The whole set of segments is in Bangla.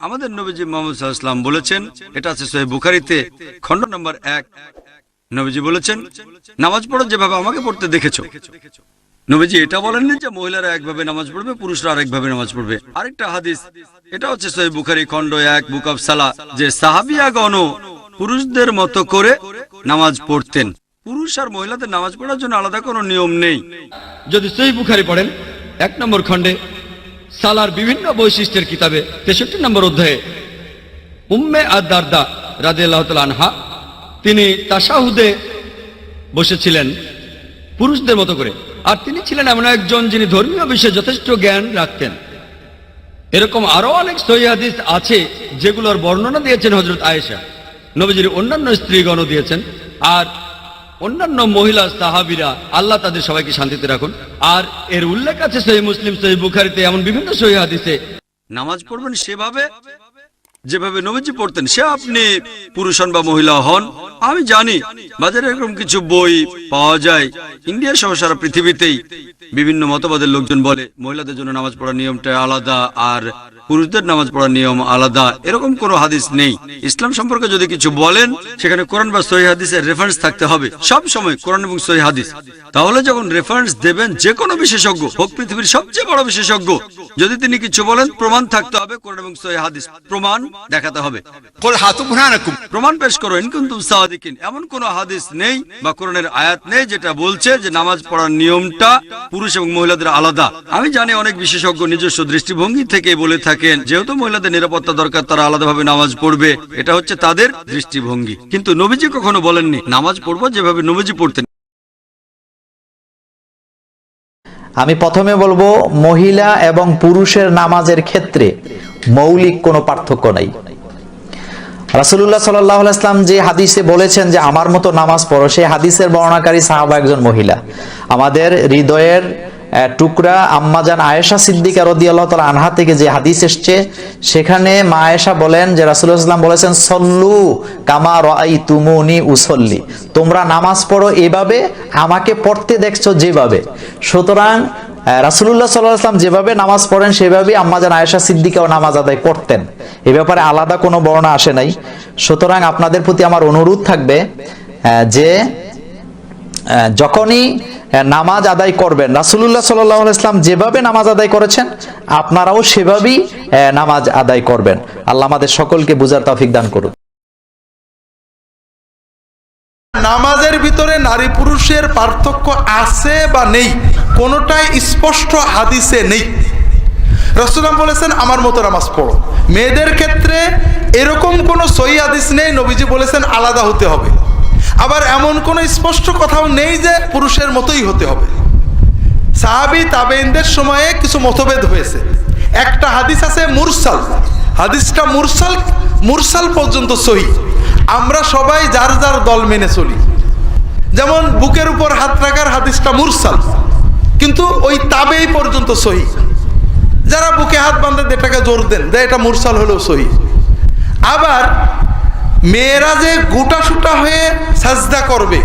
আমাদের নবীজি মুহাম্মদ সাল্লাল্লাহু আলাইহি ওয়াসাল্লাম বলেছেন, এটা আছে সহিহ বুখারীতে খণ্ড নম্বর 1। নবীজি বলেছেন, নামাজ পড়ো যেভাবে আমাকে পড়তে দেখেছো। নবীজি এটা বলেননি যে মহিলারা একভাবে নামাজ পড়বে, পুরুষরা আরেকভাবে নামাজ পড়বে। আরেকটা হাদিস, এটা হচ্ছে সহিহ বুখারী খণ্ড 1 বুক অফ সালাহ, যে সাহাবিয়াগণ পুরুষদের মতো করে নামাজ পড়তেন। পুরুষ আর মহিলাদের নামাজ পড়ার জন্য আলাদা কোনো নিয়ম নেই। যদি সহিহ বুখারী পড়েন 1 নম্বর খণ্ডে সালার বিভিন্ন বৈশিষ্ট্যের কিতাবে 63 নম্বর অধ্যায়ে উম্মে আদ-দারদা রাদিয়াল্লাহু তাআলা আনহা তিনি তাশাহুদে বসেছিলেন পুরুষদের মতো করে। আর তিনি ছিলেন এমন একজন যিনি ধর্মীয় বিষয়ে যথেষ্ট জ্ঞান রাখতেন। এরকম আরো অনেক সহিহ হাদিস আছে যেগুলোর বর্ণনা দিয়েছেন হযরত আয়েশা, নবীজির অন্যান্য স্ত্রীগণও দিয়েছেন, আর অন্যান্য মহিলা সাহাবীরা, আল্লাহ তাদের সবাইকে শান্তিতে রাখুন। আর এর উল্লেখ আছে সহিহ মুসলিম, সহিহ বুখারীতে, এমন বিভিন্ন সহিহ হাদিসে। নামাজ পড়বেন সেভাবে যেভাবে নবীজি পড়তেন, সে আপনি পুরুষ হন বা মহিলা হন। আমি জানি বাজারে এরকম কিছু বই পাওয়া যায়, ইন্ডিয়া সহ সারা পৃথিবীতেই বিভিন্ন মতবাদের লোকজন বলে মহিলাদের জন্য নামাজ পড়ার নিয়মটা আলাদা আর পুরুষদের নামাজ পড়ার নিয়ম আলাদা। এরকম কোনো হাদিস নেই। ইসলাম সম্পর্কে যদি কিছু বলেন, সেখানে কোরআন বা সহিহ হাদিসের রেফারেন্স থাকতে হবে। সব সময় কোরআন এবং সহিহ হাদিস। তাহলে যখন রেফারেন্স দেবেন যে কোনো বিশেষজ্ঞ হোক, পৃথিবীর সবচেয়ে বড় বিশেষজ্ঞ, যদি তিনি কিছু বলেন, প্রমাণ থাকতে হবে। কোরআন এবং সহিহ হাদিস প্রমাণ দেখাতে হবে। প্রমাণ পেশ করো ইন কুনতুম সাদিকিন। এমন কোন হাদিস নেই বা কোরআনের আয়াত নেই যেটা বলছে যে নামাজ পড়ার নিয়মটা পুরুষ এবং মহিলাদের আলাদা। আমি জানি অনেক বিশেষজ্ঞ নিজস্ব দৃষ্টিভঙ্গি থেকে বলে থাকেন, যেহেতু মহিলাদের নিরাপত্তা দরকার, তারা আলাদাভাবে নামাজ পড়বে। এটা হচ্ছে তাদের দৃষ্টিভঙ্গি। কিন্তু নবীজি কখনো বলেননি নামাজ পড়বো যেভাবে নবীজি পড়তেন। আমি প্রথমে বলবো, মহিলা এবং পুরুষের নামাজের ক্ষেত্রে মৌলিক কোনো পার্থক্য নাই। রাসূলুল্লাহ সাল্লাল্লাহু আলাইহি ওয়াসাল্লাম যে হাদিসে বলেছেন যে আমার মতো নামাজ পড়ো, সেই হাদিসের বর্ণনাকারী সাহাবা একজন মহিলা। আমাদের হৃদয়ের টুকরা আম্মাজান আয়েশা সিদ্দিকা রাদিয়াল্লাহু তাআলা আনহা থেকে যে হাদিস এসেছে, সেখানে মা আয়েশা বলেন যে রাসূলুল্লাহ সাল্লাল্লাহু আলাইহি ওয়াসাল্লাম বলেছেন, সল্লু কামা রাআইতুমুনি উসাল্লি, তোমরা নামাজ পড়ো এভাবে আমাকে পড়তে দেখছো যেভাবে। সুতরাং রাসূলুল্লাহ সাল্লাল্লাহু আলাইহি ওয়াসাল্লাম যেভাবে নামাজ পড়েন সেভাবেই আম্মাজান আয়েশা সিদ্দিকাও নামাজ আদায় করতেন। এ ব্যাপারে আলাদা কোনো বর্ণনা আসে নাই। সুতরাং আপনাদের প্রতি আমার অনুরোধ থাকবে যে যখনই নামাজ আদায় করবেন, রাসূলুল্লাহ সাল্লাল্লাহু আলাইহি ওয়াসাল্লাম যেভাবে নামাজ আদায় করেছেন আপনারাও সেভাবেই নামাজ আদায় করবেন। আল্লাহ আমাদের সকলকে বুঝার তৌফিক দান করুন। নামাজের ভিতরে নারী পুরুষের পার্থক্য আছে বা নেই, কোনোটাই স্পষ্ট হাদিসে নেই। রাসূলুল্লাহ বলেছেন আমার মতো নামাজ পড়ো। মেয়েদের ক্ষেত্রে এরকম কোনো সহিহ হাদিস নেই নবীজি বলেছেন আলাদা হতে হবে। আবার এমন কোনো স্পষ্ট কথাও নেই যে পুরুষের মতোই হতে হবে। সাহাবী তাবেঈনদের সময়ে কিছু মতভেদ হয়েছে। একটা হাদিস আছে মুরসাল, হাদিসটা মুরসাল পর্যন্ত সহিহ। আমরা সবাই যার যার দল মেনে চলি। যেমন বুকের উপর হাত রাখার হাদিসটা মুরসাল, কিন্তু ওই তাবেঈ পর্যন্ত সহিহ। যারা বুকে হাত বাঁধে এটাকে জোর দেন যে এটা মুরসাল হলেও সহিহ। আবার মেয়েরা যে গোটা সুটা হয়ে সাজদা করবে,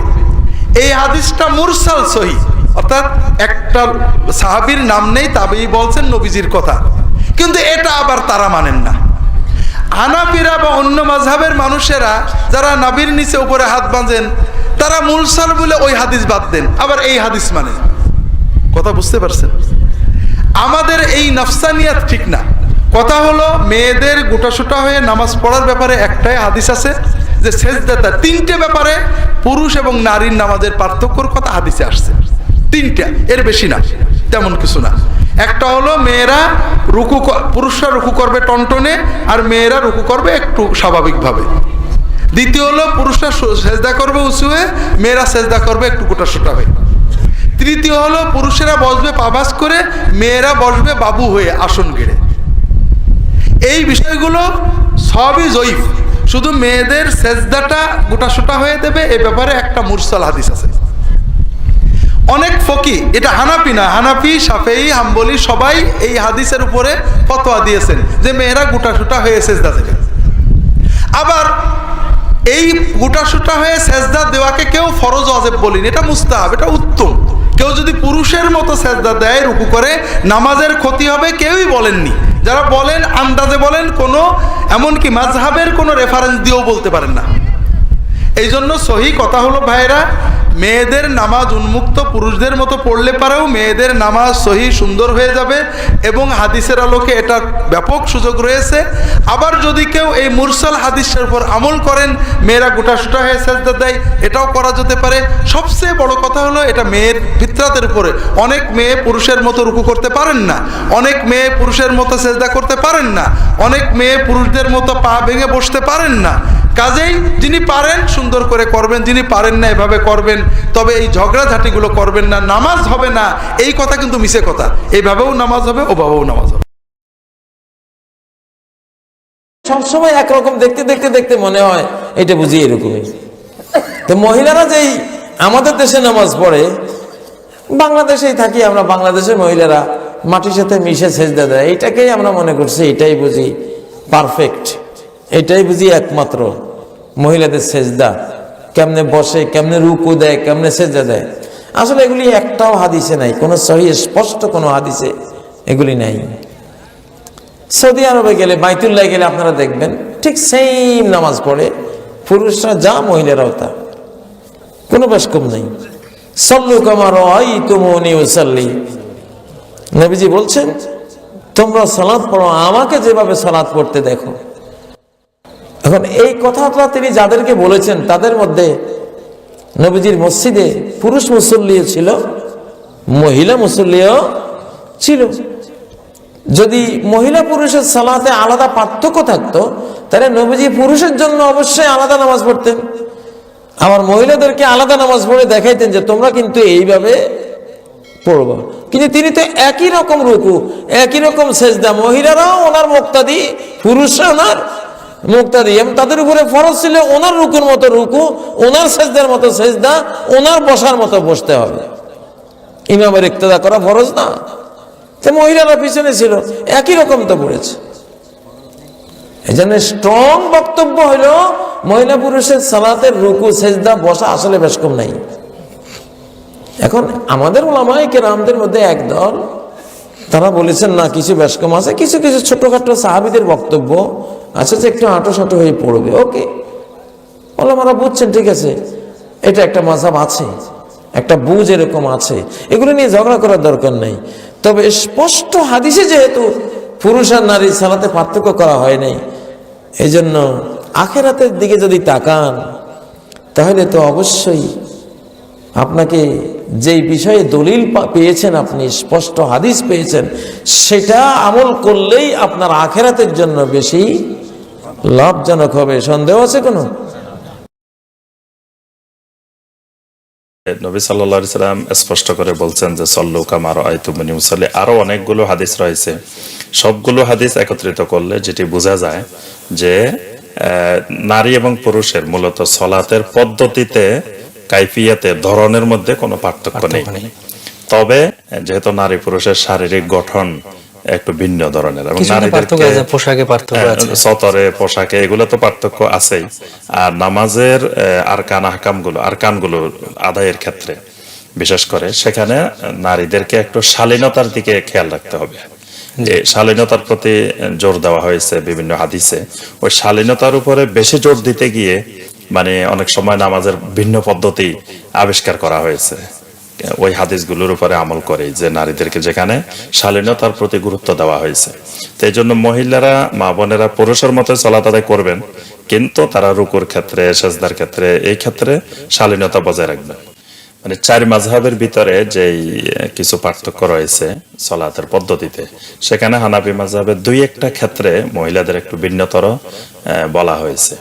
এই হাদিসটা মুরসাল সহিহ, অর্থাৎ একটা সাহাবীর নাম নেই, তাবেঈ বলছেন নবীজির কথা, কিন্তু এটা আবার তারা মানেন না। হানাফিরা বা অন্য মাযহাবের মানুষেরা যারা নবীর নিচে উপরে হাত বাঁধেন, তারা মুরসাল বলে ওই হাদিস বাদ দেন, আবার এই হাদিস মানে। কথা বুঝতে পারছেন? আমাদের এই নফসানিয়াত ঠিক না। কথা হলো মেয়েদের গোটাসোটা হয়ে নামাজ পড়ার ব্যাপারে একটাই হাদিস আছে যে সেজদাটা, তিনটে ব্যাপারে পুরুষ এবং নারীর নামাজের পার্থক্যর কথা হাদিসে আসছে। তিনটা, এর বেশি না, তেমন কিছু না। একটা হলো মেয়েরা পুরুষরা রুকু করবে টনটনে, আর মেয়েরা রুকু করবে একটু স্বাভাবিকভাবে। দ্বিতীয় হলো পুরুষরা সেজদা করবে উঁচু হয়ে, মেয়েরা সেজদা করবে একটু গোটাসোটা হয়ে। তৃতীয় হলো পুরুষেরা বসবে পাবাস করে, মেয়েরা বসবে বাবু হয়ে আসন গেড়ে। এই বিষয়গুলো সবই জয়ীফ, শুধু মেয়েদের সেজদাটা গোটাসোটা হয়ে দেবে এ ব্যাপারে একটা মুরসাল হাদিস আছে। অনেক ফকি, এটা হানাফি না, হানাফি শাফেঈ হাম্বলি সবাই এই হাদিসের উপরে ফতোয়া দিয়েছেন যে মেয়েরা গোটাসোটা হয়ে সেজদা দেবে। আবার এই গোটাসোটা হয়ে সেজদা দেওয়াকে কেউ ফরজ ওয়াজিব বলেনি, এটা মুস্তাহাব, এটা উত্তম। কেউ যদি পুরুষের মতো সেজদা দেয়, রুকু করে, নামাজের ক্ষতি হবে কেউই বলেননি। যারা বলেন আন্দাজে বলেন, কোনো এমনকি মাযহাবের কোনো রেফারেন্স দিয়েও বলতে পারেন না। এই জন্য সহি কথা হলো ভাইরা, মেয়েদের নামাজ উন্মুক্ত পুরুষদের মতো পড়লে পারেও মেয়েদের নামাজ সহি সুন্দর হয়ে যাবে, এবং হাদিসের আলোকে এটার ব্যাপক সুযোগ রয়েছে। আবার যদি কেউ এই মুরসাল হাদিসের উপর আমল করেন, মেয়েরা গোটাসুটা হয়ে সেজদা দেয়, এটাও করা যেতে পারে। সবচেয়ে বড় কথা হলো এটা মেয়ের ফিতরাতের উপরে। অনেক মেয়ে পুরুষের মতো রুকু করতে পারেন না, অনেক মেয়ে পুরুষের মতো সেজদা করতে পারেন না, অনেক মেয়ে পুরুষদের মতো পা ভেঙে বসতে পারেন না। কাজেই যিনি পারেন সুন্দর করে করবেন, যিনি পারেন না এভাবে করবেন, তবে এই ঝগড়াঝাটিগুলো করবেন না। নামাজ হবে না এই কথা কিন্তু মিছে কথা, এইভাবেও নামাজ হবে, ওভাবেও নামাজ হবে। সবসময় একরকম দেখতে দেখতে দেখতে মনে হয় এটা বুঝি এরকমই। তো মহিলারা যেই আমাদের দেশে নামাজ পড়ে, বাংলাদেশেই থাকি আমরা, বাংলাদেশের মহিলারা মাটির সাথে মিশে সেজদা দেয়, এইটাকেই আমরা মনে করছি এটাই বুঝি পারফেক্ট, এটাই বুঝি একমাত্র মহিলাদের সেজদা। কেমনে বসে, কেমনে রুকু দেয়, কেমনে সেজদা দেয়, আসলে এগুলি একটাও হাদিসে নাই, কোনো সহি স্পষ্ট কোনো হাদিসে এগুলি নাই। সৌদি আরবে গেলে, বাইতুল্লাহ গেলে আপনারা দেখবেন ঠিক সেম নামাজ পড়ে পুরুষরা যা, মহিলারাও তা, কোনো বেশ কম নেই। সল্লু কামা রাআইতুমুনি উসাল্লি, নবীজি বলছেন তোমরা সালাত পড়ো আমাকে যেভাবে সালাত পড়তে দেখো। এখন এই কথাটা তিনি যাদেরকে বলেছেন তাদের মধ্যে নবীজির মসজিদে পুরুষ মুসল্লিও ছিল, মহিলা মুসল্লিও ছিল। যদি মহিলা পুরুষের সালাতে আলাদা পার্থক্য থাকতো, তাহলে নবীজি পুরুষের জন্য অবশ্যই আলাদা নামাজ পড়তেন, আবার মহিলাদেরকে আলাদা নামাজ পড়ে দেখাইতেন যে তোমরা কিন্তু এইভাবে পড়বা। কিন্তু তিনি তো একই রকম রুকু, একই রকম সেজদা, মহিলারাও ওনার মুক্তাদি, পুরুষরা ওনার মুক্তাদি, এবং তাদের উপরে ফরজ ছিল ওনার রুকুর মতো রুকু, ওনার সেজদার মতো সেজদা, ওনার বসার মতো বসতে হবে। ইমামের ইক্তেদা করা ফরজ না, তো মহিলারা পিছনে ছিল, একই রকম তো পড়েছে। এই জন্য স্ট্রং বক্তব্য হইল মহিলা পুরুষের সালাতের রুকু সেজদা বসা আসলে বেশ কম নাই। এখন আমাদের ওলামায়ে কেরামদের মধ্যে একদল তারা বলেছেন না, কিছু বেশ কম আছে, কিছু কিছু ছোটখাটো সাহাবীদের বক্তব্য আছে যে একটু আঁটো হয়ে পড়বে, ওকে, ওলামারা বুঝছেন, ঠিক আছে, এটা একটা মাযহাব আছে, একটা বুঝ এরকম আছে, এগুলো নিয়ে ঝগড়া করার দরকার নেই। তবে স্পষ্ট হাদিসে যেহেতু পুরুষ আর নারী সালাতে পার্থক্য করা হয় নাই, এই জন্য আখিরাতের দিকে যদি তাকান তাহলে তো অবশ্যই আপনাকে যেই বিষয়ে দলিল পেয়েছেন, আপনি স্পষ্ট হাদিস পেয়েছেন, সেটা আমল করলেই আপনার আখিরাতের জন্য বেশি লাভজনক হবে। সন্দেহ আছে কোনো? নবী সাল্লাল্লাহু আলাইহি সাল্লাম স্পষ্ট করে বলছেন যে সল্লু কামা রাআইতুমুনি উসাল্লি। আরো অনেকগুলো হাদিস রয়েছে, সবগুলো হাদিস একত্রিত করলে যেটি বোঝা যায় যে নারী এবং পুরুষের মূলত সলাতের পদ্ধতিতে, কাইফিয়াতে, ধরনের মধ্যে কোনো পার্থক্য নেই। তবে যেহেতু নারী পুরুষের শারীরিক গঠন একটু ভিন্ন ধরনের, এবং সতরে, পোশাকে, এগুলো তো পার্থক্য আছেই। আর নামাজের আরকানগুলো আদায়ের ক্ষেত্রে বিশেষ করে সেখানে নারীদেরকে একটু শালীনতার দিকে খেয়াল রাখতে হবে। শালীনতার প্রতি জোর দেওয়া হয়েছে বিভিন্ন হাদিসে। ওই শালীনতার উপরে বেশি জোর দিতে গিয়ে মানে অনেক সময় নামাজের ভিন্ন পদ্ধতি আবিষ্কার করা হয়েছে ওই হাদিসগুলোর উপরে আমল করে, যে নারীদেরকে যেখানে শালীনতার প্রতি গুরুত্ব দেওয়া হয়েছে। তো এই জন্য মহিলারা, মা বোনেরা পুরুষের মতো সালাত আদায় করবেন, কিন্তু তারা রুকুর ক্ষেত্রে, সেজদার ক্ষেত্রে, এই ক্ষেত্রে শালীনতা বজায় রাখবেন। মানে চার মাযহাবের ভিতরে যেই কিছু পার্থক্য রয়েছে সালাতের পদ্ধতিতে, সেখানে হানাফি মাযহাবের দুই একটা ক্ষেত্রে মহিলাদের একটু ভিন্নতর বলা হয়েছে।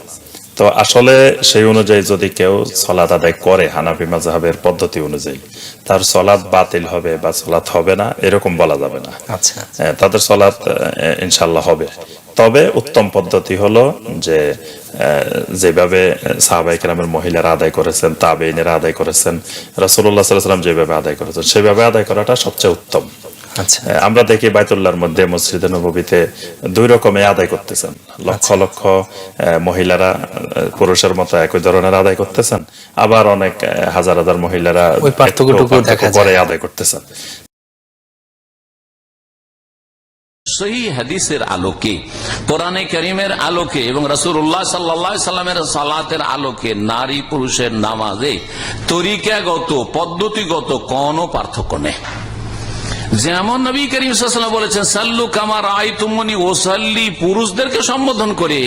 তো আসলে সেই অনুযায়ী যদি কেউ সালাত আদায় করে হানাফি মাযহাবের পদ্ধতি অনুযায়ী, তার সালাত বাতিল হবে বা সালাত হবে না এরকম বলা যাবে না। আচ্ছা, তাদের সালাত ইনশাআল্লাহ হবে। তবে উত্তম পদ্ধতি হলো যে যেভাবে সাহাবায়ে কেরামের মহিলারা আদায় করেছেন, তাবেঈনেরা আদায় করেছেন, রাসূলুল্লাহ সাল্লাল্লাহু আলাইহি ওয়াসাল্লাম যেভাবে আদায় করেছেন সেভাবে আদায় করাটা সবচেয়ে উত্তম। আচ্ছা, আমরা দেখি বাইতুল্লাহর মধ্যে, মসজিদে নববীতে দুই রকমে আদায় করতেছেন। লক্ষ লক্ষ মহিলারা পুরুষের মতো একই ধরনের আদায় করতেছেন, আবার অনেক হাজার হাজার মহিলারা ওই পার্থক্যটুকু করে আদায় করতেছেন। সহি হাদিসের আলোকে, কোরআনে কারীমের আলোকে এবং রাসূলুল্লাহ সাল্লাল্লাহু আলাইহি সাল্লামের সালাতের আলোকে নারী পুরুষের নামাজে তরিকাগত পদ্ধতিগত কোনো পার্থক্য নেই। যেমন নবী করিম সাল্লাল্লাহু আলাইহি ওয়াসাল্লাম বলেছেন, সাল্লু কামা রাআইতুমুনি ওয়াসাল্লি, পুরুষদেরকে সম্বোধন করে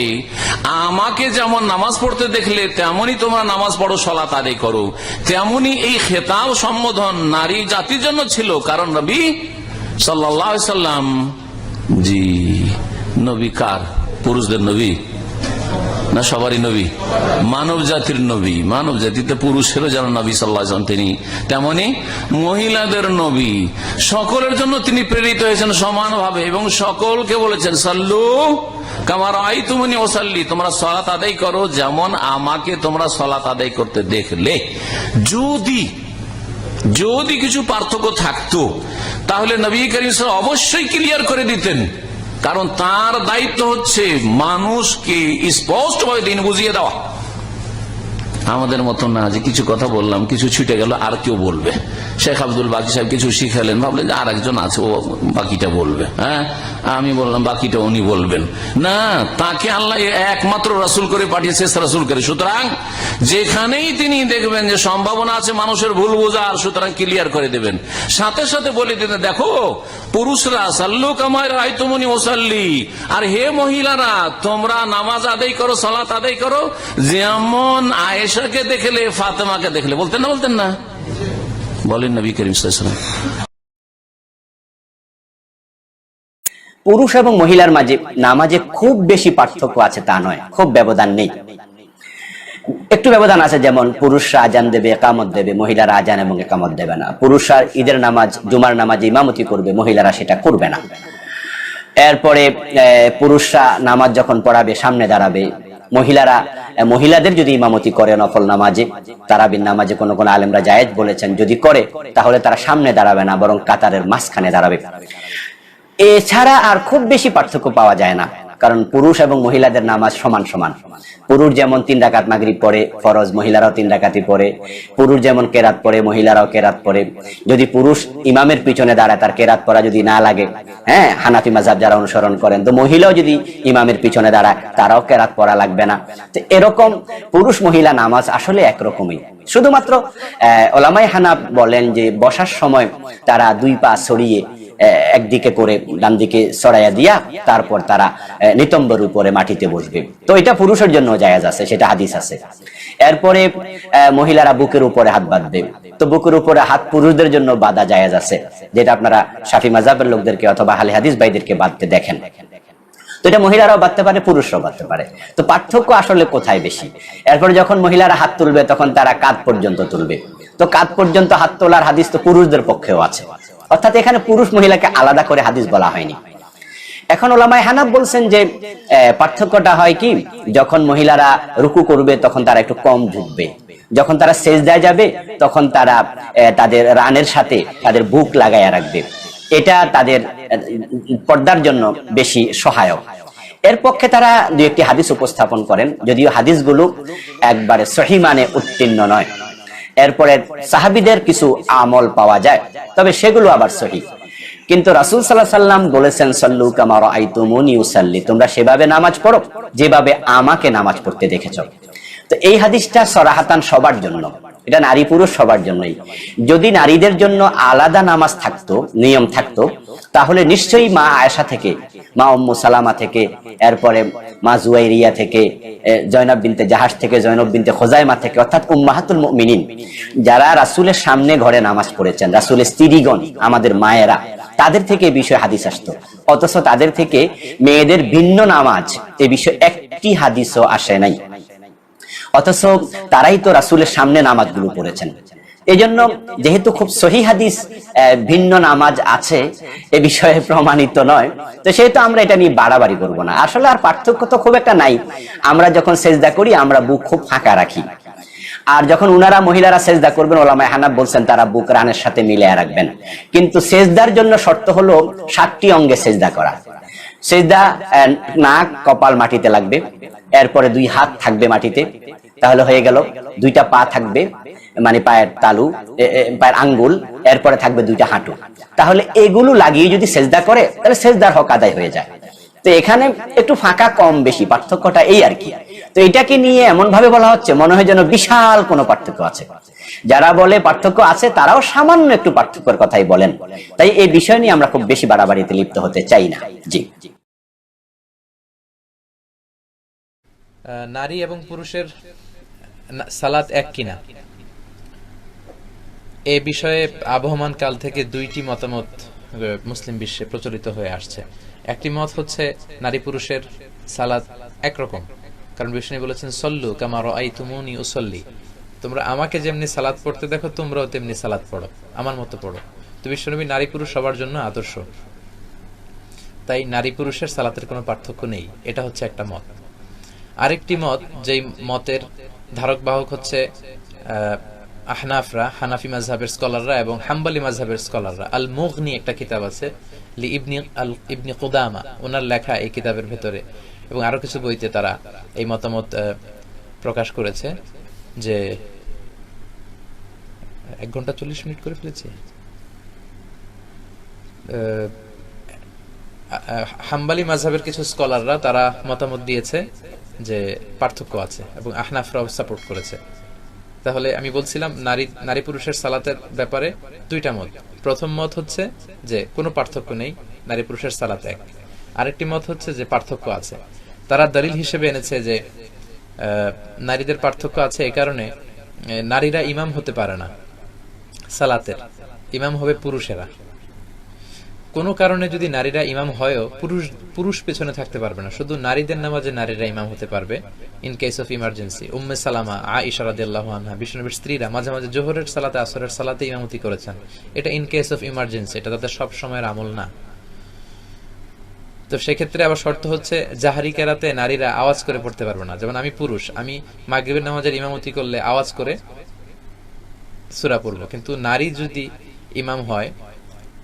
আমাকে যেমন নামাজ পড়তে দেখলে তেমনি তোমরা নামাজ পড়ো, সালাত আদায় করো। তেমনি এই খেতাব সম্বোধন নারী জাতির জন্য ছিল, কারণ নবী সাল্লাল্লাহু আলাইহি সাল্লাম জি নবী কার? পুরুষদের নবী না সবারই নবী? মানব জাতির নবী। মানব জাতিতে পুরুষেরও যেন নবী সাল্লাল্লাহু আলাইহি ওয়াসাল্লাম তিনি, তেমনি মহিলাদের নবী। সকলের জন্য তিনি প্রেরিত হয়েছেন সমানভাবে এবং সকলকে বলেছেন সাল্লু কামা রাআইতুমুনি ওয়াসাল্লি, তোমরা সালাত আদায় করো যেমন আমাকে তোমরা সালাত আদায় করতে দেখলে। যদি কিছু পার্থক্য থাকতো তাহলে নবী করিম সাল্লাল্লাহু আলাইহি ওয়াসাল্লাম অবশ্যই ক্লিয়ার করে দিতেন, কারণ তার দায়িত্ব হচ্ছে মানুষকে স্পষ্টভাবে দিন বুঝিয়ে দেওয়া। আমাদের মতো না যে কিছু কথা বললাম, কিছু ছুটে গেল, আর কেউ বলবে। শেখ আব্দুল বাকি সাহেব কিছু শিখালেন, ভাবলেন যে আর একজন আছে ও বাকিটা বলবে, হ্যাঁ আমি বললাম বাকিটা উনি বলবেন না। তাকে আল্লাহ একমাত্র রাসূল করে পাঠিয়েছে, রাসূল করে। সুতরাং যেখানেই তিনি দেখবেন যে সম্ভাবনা আছে মানুষের ভুল বোঝার, সুতরাং ক্লিয়ার করে দেবেন, সাথে সাথে বলে দিতেন, দেখো পুরুষরা সাল্লু কামা রাআইতুমুনি ওয়াসাল্লি, আর হে মহিলারা তোমরা নামাজ আদায় করো, সালাত আদায় করো যেমন আয়েশাকে দেখলে ফাতেমাকে দেখলে। বলতেন না? বলেন নবী করিম সাল্লাল্লাহু আলাইহি ওয়াসাল্লাম। পুরুষ এবং মহিলার মাঝে নামাজে খুব বেশি পার্থক্য আছে তা নয়, খুব ব্যবধান নেই, একটু ব্যবধান আছে। যেমন পুরুষরা আজান দেবে, একামত দেবে, মহিলারা আজান এবং একামত দেবে না। পুরুষরা ঈদের নামাজ, জুমার নামাজে ইমামতি করবে, মহিলারা সেটা করবে না। এরপরে পুরুষরা নামাজ যখন পড়াবে সামনে দাঁড়াবে, মহিলাদের যদি ইমামতি করে নফল নামাজে, তারাবির নামাজে কোন কোন আলেমরা জায়েজ বলেছেন, যদি করে তাহলে তারা সামনে দাঁড়াবে না, বরং কাতারের মাঝখানে দাঁড়াবে। এছাড়া আর খুব বেশি পার্থক্য পাওয়া যায় না, কারণ পুরুষ এবং মহিলাদের নামাজ সমান সমান। পুরুষ যেমন 3 রাকাত মাগরিব পড়ে ফরজ, মহিলারাও 3 রাকাতই পড়ে। পুরুষ যেমন কেরাত পড়ে, মহিলারাও কেরাত পড়ে। যদি পুরুষ ইমামের পিছনে দাঁড়ায়, তার কেরাত পড়া যদি না লাগে, হ্যাঁ হানাফি মাযহাব যারা অনুসরণ করেন, তো মহিলাও যদি ইমামের পিছনে দাঁড়ায় তারাও কেরাত পড়া লাগবে না। তো এরকম পুরুষ মহিলা নামাজ আসলে একরকমই। শুধুমাত্র ওলামায়ে হানাফ বলেন যে বসার সময় তারা 2 পা ছড়িয়ে একদিকে করে ডান দিকে ছড়াইয়া দিয়া তারপর তারা নিতম্বের উপরে মাটিতে বসবে, তো এটা পুরুষের জন্য জায়েজ আছে, সেটা হাদিস আছে। এরপরে মহিলারা বুকের উপরে হাত বাঁধবে, তো বুকের উপরে হাত পুরুষদের জন্য বাঁধা জায়েজ আছে, যেটা আপনারা শাফি মাযহাবের লোকদেরকে অথবা আহলে হাদিস ভাইদেরকে বাঁধতে দেখেন। তো এটা মহিলারাও বাঁধতে পারে, পুরুষরাও বাঁধতে পারে। তো পার্থক্য আসলে কোথায় বেশি? এরপর যখন মহিলারা হাত তুলবে তখন তারা কাঁধ পর্যন্ত তুলবে, তো কাঁধ পর্যন্ত হাত তোলার হাদিস তো পুরুষদের পক্ষেও আছে, অর্থাৎ এখানে পুরুষ মহিলাকে আলাদা করে হাদিস বলা হয়নি। এখন ওলামায়ে হানাফ বলছেন যে পার্থক্যটা হয় কি, যখন মহিলারা রুকু করবে তখন তারা একটু কম ঝুঁকবে, যখন তারা সেজদায় যাবে তখন তারা তাদের রানের সাথে তাদের বুক লাগাইয়া রাখবে, এটা তাদের পর্দার জন্য বেশি সহায়ক। এর পক্ষে তারা 2-1টি হাদিস উপস্থাপন করেন, যদিও হাদিসগুলো একবারে সহিহ মানে উত্তীর্ণ নয়। এরপরে সাহাবীদের কিছু আমল পাওয়া যায়, তবে সেগুলো আবার সহিহ। কিন্তু রাসূল সাল্লাল্লাহু আলাইহি ওয়াসাল্লাম বলেছেন, সাল্লু কামা রাআইতুমুনি উসাল্লি, তোমরা সেভাবে নামাজ পড়ো যেভাবে আমাকে নামাজ পড়তে দেখেছো। তো এই হাদিসটা সরাহাতান সবার জন্য, এটা নারী পুরুষ সবার জন্যই। যদি নারীদের জন্য আলাদা নামাজ থাকতো, নিয়ম থাকতো, তাহলে নিশ্চয়ই মা আয়েশা থেকে, মা উম্মু সালামা থেকে, এরপরে মা জুয়াইরিয়া থেকে, জয়নব বিনতে জাহাশ থেকে, জয়নব বিনতে খুজাইমা থেকে, অর্থাৎ উম্মাহাতুল মুমিনিন যারা রাসূলের সামনে ঘরে নামাজ পড়েছেন, রাসূলের স্ত্রীগণ, আমাদের মায়েরা, তাদের থেকে এই বিষয়ে হাদিস আসতো। অথচ তাদের থেকে মেয়েদের ভিন্ন নামাজ এই বিষয়ে একটি হাদিসও আসে নাই, অথচ তারাই তো রাসূলের সামনে নামাজগুলো পড়েছেন। এজন্য যেহেতু খুব সহিহ হাদিস ভিন্ন নামাজ আছে এ বিষয়ে প্রমাণিত নয়, তো সেহেতু আমরা এটা নিয়ে বাড়াবাড়ি করব না। আসলে আর পার্থক্য তো খুব একটা নাই। আমরা যখন সেজদা করি আমরা বুক খুব ফাঁকা রাখি, আর যখন উনারা মহিলারা সেজদা করবেন, ওলামায়ে হানাফ বলছেন তারা বুক রানের সাথে মিলিয়ে রাখবেন। কিন্তু সেজদার জন্য শর্ত হলো 7টি অঙ্গে সেজদা করা। সেজদা নাক কপাল মাটিতে লাগবে, এরপরে 2 হাত থাকবে মাটিতে, তাহলে হয়ে গেল 2টা পা থাকবে, মানে পায়ের তালু, পায়ের আঙ্গুল, এরপরে থাকবে 2টা হাঁটু। তাহলে এগুলো লাগিয়ে যদি সেজদা করে তাহলে সেজদার হক আদায় হয়ে যায়। তো এখানে একটু ফাঁকা কম বেশি, পার্থক্যটা এই আর কি। তো এটাকে নিয়ে এমন ভাবে বলা হচ্ছে মনে হয় যেন বিশাল কোনো পার্থক্য আছে। যারা বলে পার্থক্য আছে তারাও সামান্য একটু পার্থক্যের কথাই বলেন। তাই এই বিষয় নিয়ে আমরা খুব বেশি বাড়াবাড়িতে লিপ্ত হতে চাই না। জি। নারী এবং পুরুষের সালাত এক কিনা, এ বিষয়ে আবহমান কাল থেকে 2টি মতামত মুসলিম বিশ্বে প্রচলিত হয়ে আসছে। একটি মত হচ্ছে নারী পুরুষের সালাত একরকম, কারণ বিষ্ণু বলেছেন সল্লু কামা রাআইতুমুনি উসাল্লি, তোমরা আমাকে যেমনি সালাত পড়তে দেখো তোমরাও তেমনি সালাত পড়ো, আমার মতো পড়ো। তো বিশ্বনবী নারী পুরুষ সবার জন্য আদর্শ, তাই নারী পুরুষের সালাতের কোনো পার্থক্য নেই, এটা হচ্ছে একটা মত। আরেকটি মত, যেই মতের ধারক বাহক হচ্ছে আহনাফরা, হানাফি মাযহাবের স্কলাররা এবং হাম্বলি মাযহাবের স্কলাররা। আল মুগনি একটা কিতাব আছে লি ইবনি কুদামা, ওনার লেখা এই কিতাবের ভেতরে এবং আরো কিছু বইতে তারা এই মতামত প্রকাশ করেছে যে 1 ঘন্টা 40 মিনিট করে ফেলেছি। হাম্বলি মাযহাবের কিছু স্কলাররা তারা মতামত দিয়েছে যে পার্থক্য আছে এবং আহনাফরাও সাপোর্ট করেছে। তাহলে আমি বলছিলাম নারী পুরুষের সালাতের ব্যাপারে 2টা মত। প্রথম মত হচ্ছে যে কোনো পার্থক্য নেই, নারী পুরুষের সালাত এক। আরেকটি মত হচ্ছে যে পার্থক্য আছে। তারা দলিল হিসেবে এনেছে যে নারীদের পার্থক্য আছে এই কারণে নারীরা ইমাম হতে পারে না, সালাতের ইমাম হবে পুরুষেরা। কোনো কারণে যদি নারীরা ইমাম হয়ও পুরুষ পেছনে থাকতে পারবে না, শুধু নারীদের নামাজে নারীরা ইমাম হতে পারবে in case of emergency. Umme Salama, Ayesha রাদিয়াল্লাহু আনহা, বিশ্বনবীর স্ত্রীরা মাঝে মাঝে জোহরের সালাতে আসরের সালাতে ইমামতি করেছেন। এটা ইন কেস অফ ইমার্জেন্সি, এটা তাদের সব সময়ের আমল না। তো সেক্ষেত্রে আবার শর্ত হচ্ছে জাহারি কেরাতে নারীরা আওয়াজ করে পড়তে পারবে না। যেমন আমি পুরুষ, আমি মাগরিবের নামাজের ইমামতি করলে আওয়াজ করে সূরা পড়ব, কিন্তু নারী যদি ইমাম হয়,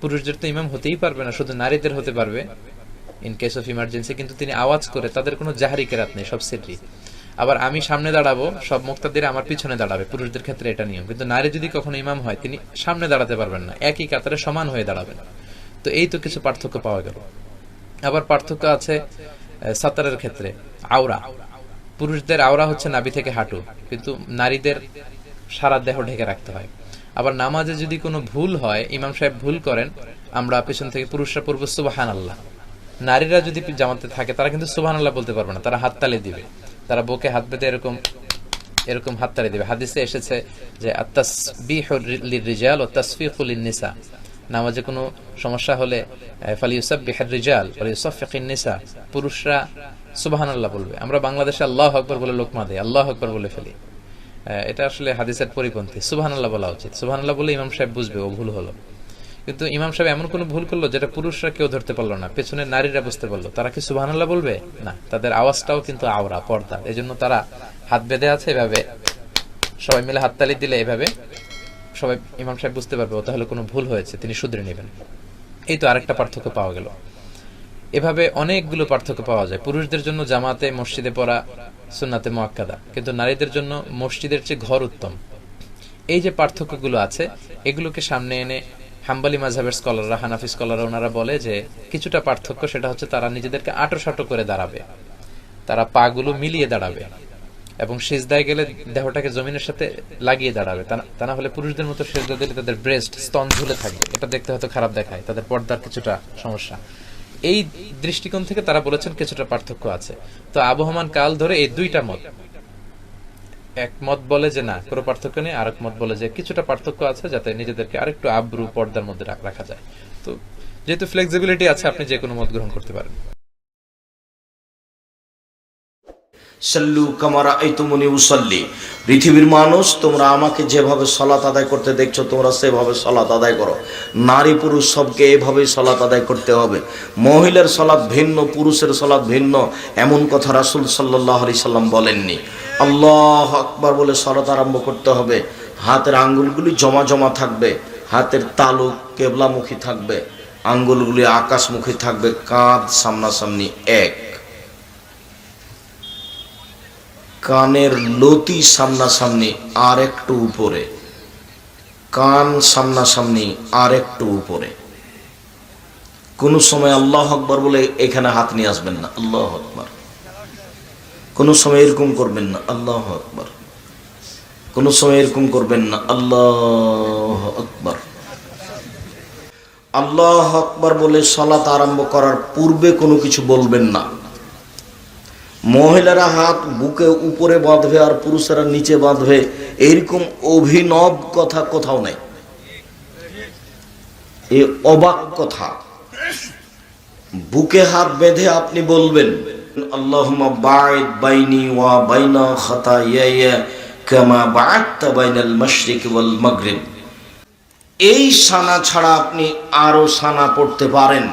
পুরুষদের তো ইমাম হতেই পারবে না, শুধু নারীদের হতে পারবে ইন কেস অফ ইমার্জেন্সি, কিন্তু তিনি আওয়াজ করে, তাদের কোনো জাহারি কেরাত নেই, সব সিররি। আবার আমি সামনে দাঁড়াবো, সব মুক্তাদিরা আমার পিছনে দাঁড়াবে, পুরুষদের ক্ষেত্রে এটা নিয়ম। কিন্তু নারী যদি কখনো ইমাম হয় তিনি সামনে দাঁড়াতে পারবেন না, একই কাতারে সমান হয়ে দাঁড়াবেন। তো এই তো কিছু পার্থক্য পাওয়া গেল। আবার পার্থক্য আছে সাতারের ক্ষেত্রে। আওরা, পুরুষদের আওরা হচ্ছে নাভি থেকে হাঁটু, কিন্তু নারীদের সারা দেহ ঢেকে রাখতে হয়। আবার নামাজে যদি কোনো ভুল হয়, ইমাম সাহেব ভুল করেন, আমরা পেছন থেকে পুরুষরা পড়ব সুবহানাল্লাহ। নারীরা যদি জামাতে থাকে তারা কিন্তু সুবহানাল্লাহ বলতে পারবে না, তারা হাততালি দিবে, তারা বুকে হাত বেঁধে এরকম হাততালি দিবে। হাদিসে এসেছে যে আত-তাসবিহু লির-রিজাল ওয়া তাসফিকু লিন-নিসা, নামাজে কোনো সমস্যা হলে ফালিউসাব্বিহুর রিজাল ওয়া লিউসাফফিকুন নিসা, পুরুষরা সুবহানাল্লাহ বলবে। আমরা বাংলাদেশে আল্লাহু আকবার বলে লোকমা দেই, আল্লাহু আকবার বলে ফেলি। এটা আসলে হাদিসের পরিপন্থী, সুবহানাল্লাহ বলা উচিত। সুবহানাল্লাহ বলে ইমাম সাহেব বুঝবে ও ভুল হলো। কিন্তু ইমাম সাহেব এমন কোনো ভুল করলো যেটা পুরুষরা কেউ ধরতে পারলো না, পেছনে নারীরা বুঝতে পারলো, তারা কি সুবহানাল্লাহ বলবে না? তাদের আওয়াজটাও কিন্তু আওরা, পর্দা। এজন্য তারা হাত বেঁধে আছে, এভাবে সবাই মিলে হাততালি দিলে এভাবে সবাই ইমাম সাহেব বুঝতে পারবে ও তাহলে কোনো ভুল হয়েছে, তিনি শুধরে নেবেন। এই তো আরেকটা পার্থক্য পাওয়া গেল। এভাবে অনেকগুলো পার্থক্য পাওয়া যায়। পুরুষদের জন্য জামাতে মসজিদে পড়া সুন্নাতে মুআক্কাদা, কিন্তু নারীদের জন্য মসজিদের চেয়ে ঘর উত্তম। এই যে পার্থক্যগুলো আছে, এগুলোকে সামনে এনে হাম্বলি মাযহাবের স্কলাররা, হানাফি স্কলাররা, ওনারা বলে যে কিছুটা পার্থক্য, সেটা হচ্ছে তারা নিজেদেরকে আঁটো করে দাঁড়াবে, তারা পাগুলো মিলিয়ে দাঁড়াবে এবং সিজদায় গেলে দেহটাকে জমিনের সাথে লাগিয়ে দাঁড়াবে। তা না হলে পুরুষদের মতো সিজদা দিলে তাদের ব্রেস্ট, স্তন ঝুলে থাকবে, এটা দেখতে হয়তো খারাপ দেখায়, তাদের পর্দার কিছুটা সমস্যা। এই দৃষ্টিকোণ থেকে তারা বলেছেন কিছুটা পার্থক্য আছে। তো আবহমান কাল ধরে এই 2টা মত, এক মত বলে যে না কোনো পার্থক্য নেই, আরেক মত বলে যে কিছুটা পার্থক্য আছে, যাতে নিজেদেরকে আরেকটু আব্রু পর্দার মধ্যে রাখা যায়। তো যেহেতু ফ্লেক্সিবিলিটি আছে, আপনি যে কোনো মত গ্রহণ করতে পারেন। সাল্লু কামা রাআইতুমুনি উসাল্লি, পৃথিবীর মানুষ তোমরা আমাকে যেভাবে সালাত আদায় করতে দেখছো তোমরা সেভাবে সালাত আদায় করো। নারী পুরুষ সবকে এভাবেই সালাত আদায় করতে হবে। মহিলার সালাত ভিন্ন, পুরুষের সালাত ভিন্ন, এমন কথা রাসূল সাল্লাল্লাহু আলাইহি সাল্লাম বলেননি। আল্লাহু আকবার বলে সালাত আরম্ভ করতে হবে। হাতের আঙ্গুলগুলি জমা থাকবে, হাতের তালু কেবলামুখী থাকবে, আঙ্গুলগুলি আকাশমুখী থাকবে, কাঁধ সামনাসামনি এক, কানের লতি সামনাসামনি আর একটু উপরে, কান সামনাসামনি আর একটু উপরে। কোনো সময় আল্লাহ আকবার বলে এখানে হাত নিয়ে আসবেন না, আল্লাহ আকবার। কোনো সময় এরকম করবেন না, আল্লাহ আকবার। কোনো সময় এরকম করবেন না, আল্লাহ আকবার। আল্লাহ আকবার বলে সালাত আরম্ভ করার পূর্বে কোনো কিছু বলবেন না। মহিলারা হাত বুকে উপরে বাঁধবে আর পুরুষেরা নিচে বাঁধবে, এরকম অভিনব কথা কোথাও নাই। এ অবাক কথা। বুকে হাত বেঁধে আপনি বলবেন আল্লাহুম্মা বা'id বাইনি ওয়া বাইনা খাতায়ায়া কামা বা'adta বাইনাল মাশরিক ওয়াল মাগরিব। এই সানা ছাড়া আপনি আরো সানা পড়তে পারেন।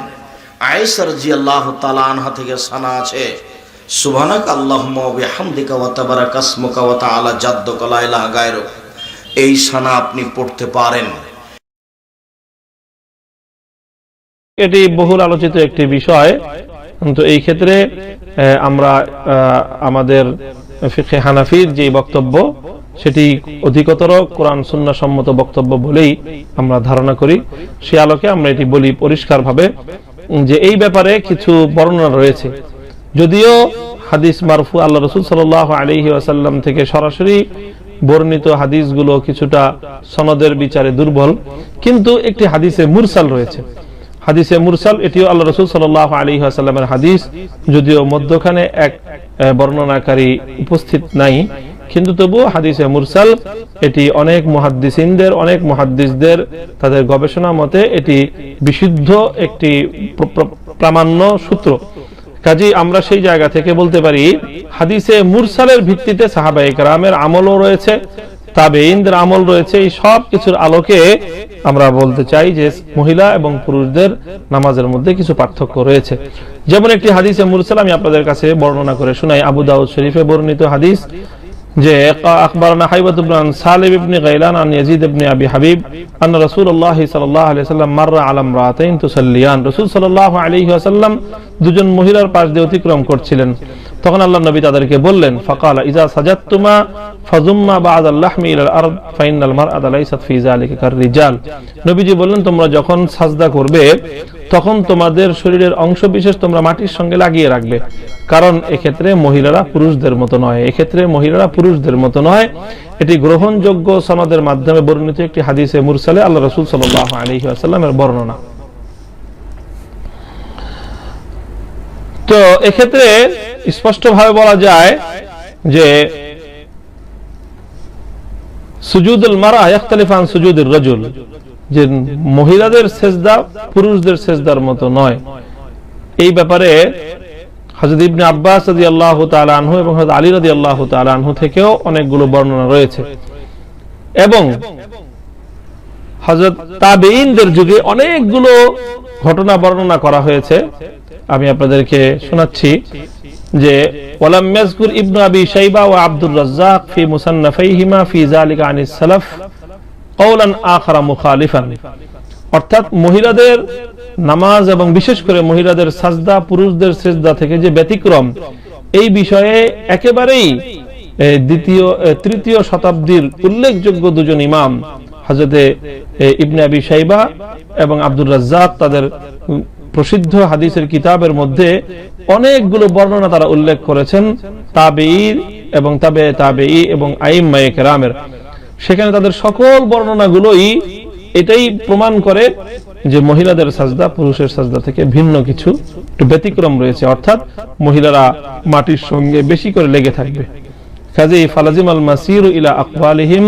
আয়েশা রাদিয়াল্লাহু তাআলা আনহা থেকে সানা আছে সুবহানাক আল্লাহুম্মা ওয়া বিহামদিকা ওয়া তাবারাকা ইসমুকা ওয়া তাআলা জাদ্দুকা লা ইলাহা গায়রুক। এই সানা আপনি পড়তে পারেন। এটি বহুল আলোচিত একটি বিষয়, কিন্তু এই ক্ষেত্রে আমরা আমাদের ফিকহে হানাফির যে বক্তব্য সেটি অধিকতর কোরআন সুন্নাহ সম্মত বক্তব্য বলেই আমরা ধারণা করি। সে আলোকে আমরা এটি বলি পরিষ্কারভাবে যে এই ব্যাপারে কিছু বর্ণনা রয়েছে। যদিও হাদিস মারফু আল্লাহ রাসূল সাল্লাল্লাহু আলাইহি ওয়াসাল্লাম থেকে সরাসরি বর্ণিত হাদিসগুলো কিছুটা সনদের বিচারে দুর্বল, কিন্তু একটি হাদিসে মুরসাল রয়েছে। হাদিসে মুরসাল এটিও আল্লাহ রাসূল সাল্লাল্লাহু আলাইহি ওয়াসাল্লামের হাদিস, যদিও মধ্যখানে এক বর্ণনাকারী উপস্থিত নাই, কিন্তু তবুও হাদিসে মুরসাল এটি অনেক মুহাদ্দিসদের তাদের গবেষণা মতে এটি বিশুদ্ধ একটি প্রামাণ্য সূত্র। কাজেই আমরা সেই জায়গা থেকে বলতে পারি হাদিসে মুরসালের ভিত্তিতে সাহাবায়ে কেরামের আমলও রয়েছে, তাবেঈনদের আমল রয়েছে। এই সব কিছুর আলোকে আমরা বলতে চাই যে মহিলা এবং পুরুষদের নামাজের মধ্যে কিছু পার্থক্য রয়েছে। যেমন একটি হাদিসে মুরসাল আমি আপনাদের কাছে বর্ণনা করে শোনাই। আবু দাউদ শরীফে বর্ণিত হাদিস যে আখবারানা হাইবাত ইবনে সালিম ইবনে গাইলান আন ইয়াজিদ ইবনে আবি হাবিব আন্না রাসূলুল্লাহ সাল্লাল্লাহু আলাইহি ওয়াসাল্লাম মাররা আলা ইমরাতাইন তুসাল্লিয়ান। রাসূল সাল্লাল্লাহু আলাইহি ওয়াসাল্লাম দুজন মহিলার পাশ দিয়ে অতিক্রম করছিলেন। তখন আল্লাহর নবী তাদেরকে বললেন ফাকালা ইজা সাজাদতুমা ফাজুম্মা বা'দাল লাহমি ইলাল আরদ ফাইনাল মারআতা লাইসাত ফি যালিকা কাররিজাল। নবীজি বললেন তোমরা যখন সাজদা করবে তখন তোমাদের শরীরের অংশ বিশেষ তোমরা মাটির সঙ্গে লাগিয়ে রাখবে, কারণ এক্ষেত্রে মহিলারা পুরুষদের মতো নয়। এটি গ্রহণযোগ্য সনদের মাধ্যমে বর্ণিত একটি হাদিসে মুরসালে আল্লাহ রাসূল সাল্লাল্লাহু আলাইহি ওয়াসাল্লামের বর্ণনা। তো এক্ষেত্রে স্পষ্টভাবে বলা যায় যে সুজুদুল মারআ ইখতালিফু আন সুজুদির রাজুল, যে মহিলাদের সেজদা পুরুষদের সেজদার মতো নয়। এই ব্যাপারে হযরত ইবনে আব্বাস রাদিয়াল্লাহু তাআলা আনহু এবং হযরত আলী রাদিয়াল্লাহু তাআলা আনহু থেকেও অনেকগুলো বর্ণনা রয়েছে, এবং হযরত তাবেঈনদের যুগে অনেকগুলো ঘটনা বর্ণনা করা হয়েছে। আমি আপনাদেরকে শোনাচ্ছি যে ওয়ালাম ইয়াজকুর ইবনু আবি শাইবা ওয়া আব্দুর রাজ্জাক ফি মুসান্নাফাইহিমা ফি যালিকা আনিস সালাফ কওলান আখারা মুখালিফান। অর্থাৎ মহিলাদের নামাজ এবং বিশেষ করে মহিলাদের সাজদা পুরুষদের সিজদা থেকে যে ব্যতিক্রম, এই বিষয়ে একেবারেই তৃতীয় শতাব্দীর উল্লেখযোগ্য দুজন ইমাম হযরতে ইবনে আবি শাইবা এবং আব্দুর রাজ্জাক তাদের প্রসিদ্ধ হাদিসের কিতাবের মধ্যে অনেকগুলো বর্ণনা তারা উল্লেখ করেছেন তাবেঈ এবং তাবেঈ এবং আইম্মায়ে কেরামের। সেখানে তাদের সকল বর্ণনাগুলোই এটাই প্রমাণ করে যে মহিলাদের সাজদা পুরুষের সাজদা থেকে ভিন্ন কিছু, একটু ব্যতিক্রম রয়েছে, অর্থাৎ মহিলারা মাটির সঙ্গে বেশি করে লেগে থাকবে। কাজেই ফালাজিমাল মাসিরু ইলা আকওয়ালিহিম,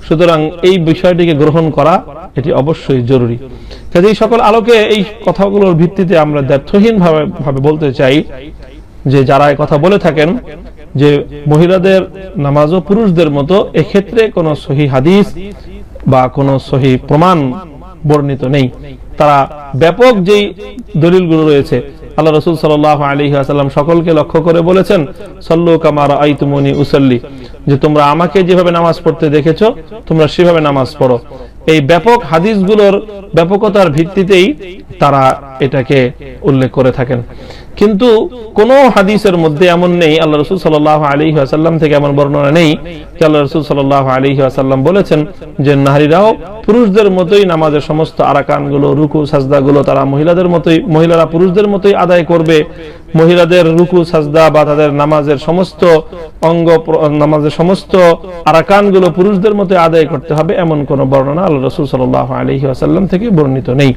সুতরাং এই বিষয়টিকে গ্রহণ করা এটি অবশ্যই জরুরি। কাজেই সকল আলোকে এই কথাগুলোর ভিত্তিতে আমরা দ্ব্যর্থহীন ভাবে বলতে চাই যে যারা এই কথা বলে থাকেন যে মহিলাদের নামাজও পুরুষদের মতো, এক্ষেত্রে কোনো সহি হাদিস বা কোনো সহি প্রমাণ বর্ণিত নেই। তারা ব্যাপক যেই দলিলগুলো রয়েছে, আল্লাহ রাসূল সাল্লাল্লাহু আলাইহি ওয়াসাল্লাম সকলকে লক্ষ্য করে বলেছেন সাল্লু কামা রাআইতুমুনি উসাল্লি, যে তোমরা আমাকে যেভাবে নামাজ পড়তে দেখেছো তোমরা সেভাবে নামাজ পড়ো। এই ব্যাপক হাদিসগুলোর ব্যাপকতার ভিত্তিতেই তারা এটাকে উল্লেখ করে থাকেন। কিন্তু কোন হাদিসের মধ্যে এমন নেই, আল্লাহ রাসূল সাল্লাল্লাহু আলাইহি ওয়াসাল্লাম থেকে এমন বর্ণনা নেই যে আল্লাহ রাসূল সাল্লাল্লাহু আলাইহি ওয়াসাল্লাম বলেছেন যে নারীরাও পুরুষদের মতোই নামাজের সমস্ত আরকানগুলো, রুকু সাজদাগুলো তারা মহিলারা পুরুষদের মতোই আদায় করবে। মহিলাদের রুকু সাজদা বা তাদের নামাজের সমস্ত আরকানগুলো পুরুষদের মতোই আদায় করতে হবে, এমন কোন বর্ণনা আল্লাহ রাসূল সাল্লাল্লাহু আলাইহি ওয়াসাল্লাম থেকে বর্ণিত নেই।